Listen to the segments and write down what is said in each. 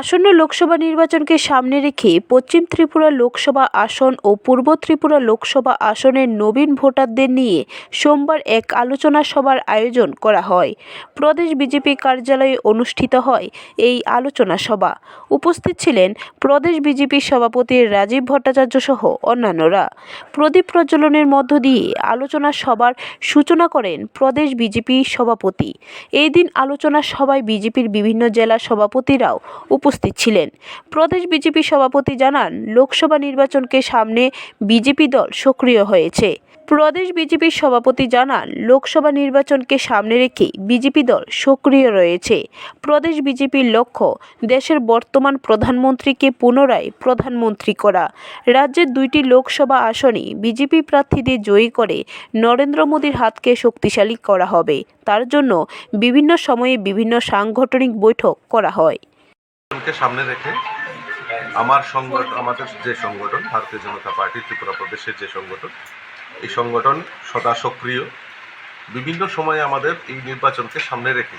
আসন্ন লোকসভা নির্বাচনকে সামনে রেখে পশ্চিম ত্রিপুরা লোকসভা আসন ও পূর্ব ত্রিপুরা লোকসভা আসনের নবীন ভোটারদের নিয়ে সোমবার এক আলোচনা সভার আয়োজন করা হয়। প্রদেশ বিজেপি কার্যালয়ে অনুষ্ঠিত হয় এই আলোচনা সভা। উপস্থিত ছিলেন প্রদেশ বিজেপির সভাপতি রাজীব ভট্টাচার্য সহ অন্যান্যরা। প্রদীপ প্রজ্বলনের মধ্য দিয়ে আলোচনা সভার সূচনা করেন প্রদেশ বিজেপি সভাপতি। এই দিন আলোচনা সভায় বিজেপির বিভিন্ন জেলা সভাপতিরাও উপস্থিত ছিলেন। প্রদেশ বিজেপি সভাপতি জানান, লোকসভা নির্বাচনকে সামনে বিজেপি দল সক্রিয় হয়েছে। প্রদেশ বিজেপির সভাপতি জানান, লোকসভা নির্বাচনকে সামনে রেখে বিজেপি দল সক্রিয় রয়েছে। প্রদেশ বিজেপির লক্ষ্য দেশের বর্তমান প্রধানমন্ত্রীকে পুনরায় প্রধানমন্ত্রী করা। রাজ্যের 2টি লোকসভা আসনে বিজেপি প্রার্থীদের জয়ী করে নরেন্দ্র মোদীর হাতকে শক্তিশালী করা হবে। তার জন্য বিভিন্ন সময়ে বিভিন্ন সাংগঠনিক বৈঠক করা হয়। সামনে রেখে আমাদের যে সংগঠন ভারতীয় জনতা পার্টি ত্রিপুরা প্রদেশের যে সংগঠন, এই সংগঠন সদা সক্রিয়। বিভিন্ন সময়ে আমাদের এই নির্বাচনকে সামনে রেখে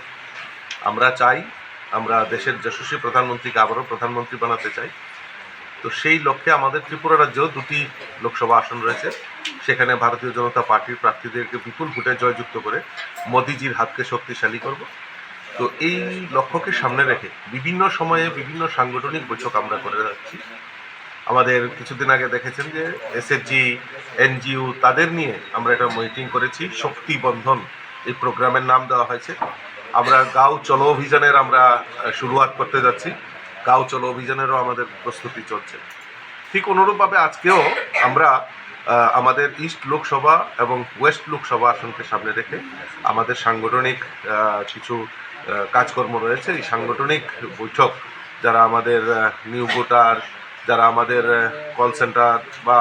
আমরা চাই, আমরা দেশের যশস্বী প্রধানমন্ত্রীকে আবারও প্রধানমন্ত্রী বানাতে চাই। তো সেই লক্ষ্যে আমাদের ত্রিপুরা রাজ্যেও 2টি লোকসভা আসন রয়েছে। সেখানে ভারতীয় জনতা পার্টির প্রার্থীদেরকে বিপুল ভোটে জয়যুক্ত করে মোদিজির হাতকে শক্তিশালী করব। তো এই লক্ষ্যকে সামনে রেখে বিভিন্ন সময়ে বিভিন্ন সাংগঠনিক বৈঠক আমরা করে যাচ্ছি। আমাদের কিছুদিন আগে দেখেছেন যে এসএসজি, এনজিও তাদের নিয়ে আমরা একটা মিটিং করেছি। শক্তি বন্ধন এই প্রোগ্রামের নাম দেওয়া হয়েছে। আমরা গাঁও চলো অভিযানের আমরা শুরুয়াত করতে যাচ্ছি। গাঁও চলো অভিযানেরও আমাদের প্রস্তুতি চলছে। ঠিক অনুরূপভাবে আজকেও আমরা আমাদের ইস্ট লোকসভা এবং ওয়েস্ট লোকসভা আসনকে সামনে রেখে আমাদের সাংগঠনিক কিছু কাজকর্ম রয়েছে। এই সাংগঠনিক বৈঠক যারা আমাদের নিউ ভোটার, যারা আমাদের কল সেন্টার বা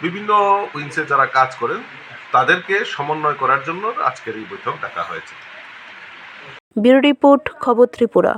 বিভিন্ন উইংসে যারা কাজ করেন, তাদেরকে সমন্বয় করার জন্য আজকের এই বৈঠক ডাকা হয়েছে। ব্যুরো রিপোর্ট, খবর ত্রিপুরা।